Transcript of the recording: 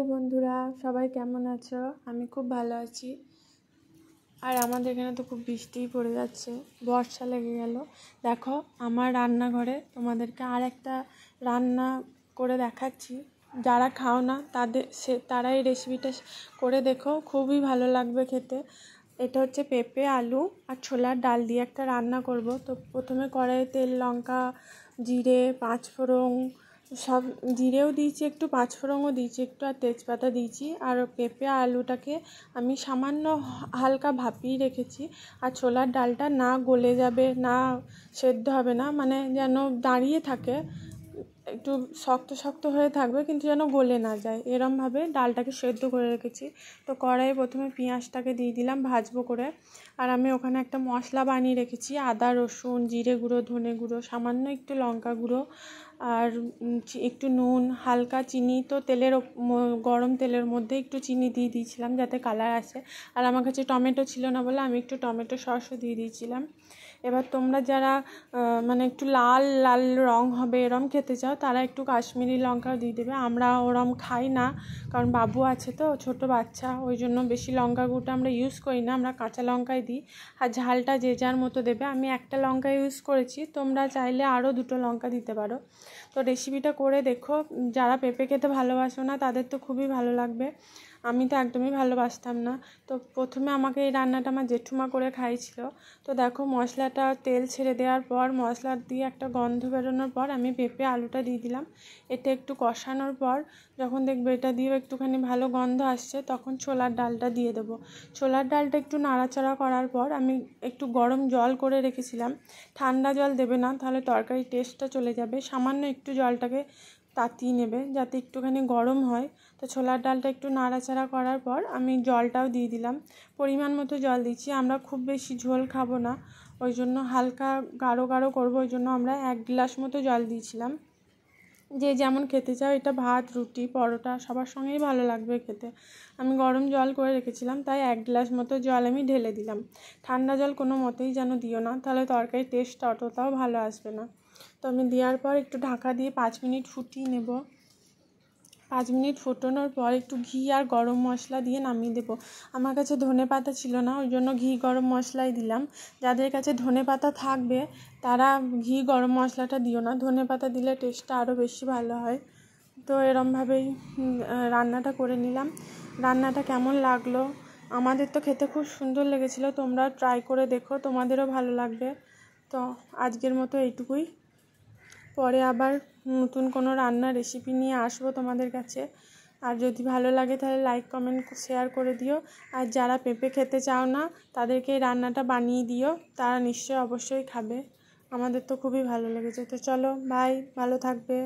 High বন্ধুরা, সবাই কেমন আছো? আমি খুব ভালো আছি। আর আমাদের এখানে তো খুব বৃষ্টিই পড়ে যাচ্ছে, বর্ষা লেগে গেল। দেখো আমার রান্নাঘরে তোমাদেরকে আর একটা রান্না করে দেখাচ্ছি। যারা খাও না তারা এই রেসিপিটা করে দেখো, খুবই ভালো লাগবে খেতে। এটা হচ্ছে পেঁপে, আলু আর ছোলার ডাল দিয়ে একটা রান্না করব। তো প্রথমে কড়াইয়ে তেল, লঙ্কা, জিরে, পাঁচফোড়ন, সব জিরেও দিয়েছি একটু, পাঁচফোড়নও দিয়েছি একটু, আর তেজপাতা দিয়েছি। আর পেঁপে আলুটাকে আমি সামান্য হালকা ভাপিয়ে রেখেছি। আর ছোলার ডালটা না গলে যাবে, না সেদ্ধ হবে না, মানে যেন দাঁড়িয়ে থাকে, একটু শক্ত শক্ত হয়ে থাকবে কিন্তু যেন গলে না যায়, এরমভাবে ডালটাকে সেদ্ধ করে রেখেছি। তো কড়াইয়ে প্রথমে পেঁয়াজটাকে দিয়ে দিলাম ভাজবো করে। আর আমি ওখানে একটা মশলা বানিয়ে রেখেছি, আদা, রসুন, জিরে গুঁড়ো, ধনে গুঁড়ো, সামান্য একটু লঙ্কা গুঁড়ো, আর একটু নুন, হালকা চিনি। তো গরম তেলের মধ্যে একটু চিনি দিয়ে দিয়েছিলাম যাতে কালার আসে। আর আমার কাছে টমেটো ছিল না বলে আমি একটু টমেটো সসও দিয়ে দিয়েছিলাম। এবার তোমরা যারা মানে একটু লাল লাল রং হবে এরম খেতে চাও, তারা একটু কাশ্মীরি লঙ্কাও দিয়ে দেবে। আমরা ওরম খাই না, কারণ বাবু আছে তো, ছোট বাচ্চা, ওই জন্য বেশি লঙ্কা গুঁড়োটা আমরা ইউজ করি না, আমরা কাঁচা লঙ্কাই দিই। আর ঝালটা যে যার মতো দেবে। আমি একটা লঙ্কা ইউজ করেছি, তোমরা চাইলে আরও 2টো লঙ্কা দিতে পারো। তো রেসিপিটা করে দেখো, যারা পেঁপে খেতে ভালোবাসো না তাদের তো খুবই ভালো লাগবে। আমি তো একদমই ভালোবাসতাম না। তো প্রথমে আমাকে এই রান্নাটা আমার জেঠুমা করে খাইয়েছিল। তো দেখো মশলাটা তেল ছেড়ে দেওয়ার পর, মশলা দিয়ে একটা গন্ধ বেরোনোর পর আমি পেঁপে আলুটা দিয়ে দিলাম। এটা একটু কষানোর পর যখন দেখবে এটা দিয়েও একটুখানি ভালো গন্ধ আসছে, তখন ছোলার ডালটা দিয়ে দেবো। ছোলার ডালটা একটু নাড়াচাড়া করার পর আমি একটু গরম জল করে রেখেছিলাম। ঠান্ডা জল দেবে না, তাহলে তরকারির টেস্টটা চলে যাবে। সামান্য একটু জলটাকে তাতিয়ে নেবে যাতে একটুখানি গরম হয়। তো ছোলার ডালটা একটু নাড়াচাড়া করার পর আমি জলটাও দিয়ে দিলাম। পরিমাণ মতো জল দিচ্ছি, আমরা খুব বেশি ঝোল খাবো না, ওই জন্য হালকা গাঢ় গাঢ় করবো, ওই জন্য আমরা 1 গ্লাস মতো জল দিয়েছিলাম। যে যেমন খেতে চাও, এটা ভাত, রুটি, পরোটা সবার সঙ্গেই ভালো লাগবে খেতে। আমি গরম জল করে রেখেছিলাম, তাই 1 গ্লাস মতো জল আমি ঢেলে দিলাম। ঠান্ডা জল কোনো মতেই যেন দিও না, তাহলে তরকারির টেস্টটা অতটাও ভালো আসবে না। তো আমি দেওয়ার পর একটু ঢাকা দিয়ে 5 মিনিট ফুটিয়ে নেব। 5 মিনিট ফোটানোর পর একটু ঘি আর গরম মশলা দিয়ে নামিয়ে দেবো। আমার কাছে ধনেপাতা ছিল না, ওই জন্য ঘি গরম মশলাই দিলাম। যাদের কাছে ধনেপাতা থাকবে তারা ঘি গরম মশলাটা দিও না, ধনেপাতা দিলে টেস্টটা আরও বেশি ভালো হয়। তো এরমভাবেই রান্নাটা করে নিলাম। রান্নাটা কেমন লাগলো? আমাদের তো খেতে খুব সুন্দর লেগেছিলো, তোমরা ট্রাই করে দেখো, তোমাদেরও ভালো লাগবে। তো আজকের মতো এইটুকুই। পরে আবার নতুন কোনো রান্নার রেসিপি নিয়ে আসবো তোমাদের কাছে। আর যদি ভালো লাগে তাহলে লাইক, কমেন্ট, শেয়ার করে দিও। আর যারা পেঁপে খেতে চাও না তাদেরকে এই রান্নাটা বানিয়ে দিও, তারা নিশ্চয়ই অবশ্যই খাবে। আমাদের তো খুবই ভালো লেগেছে। তো চলো, বাই, ভালো থাকবে।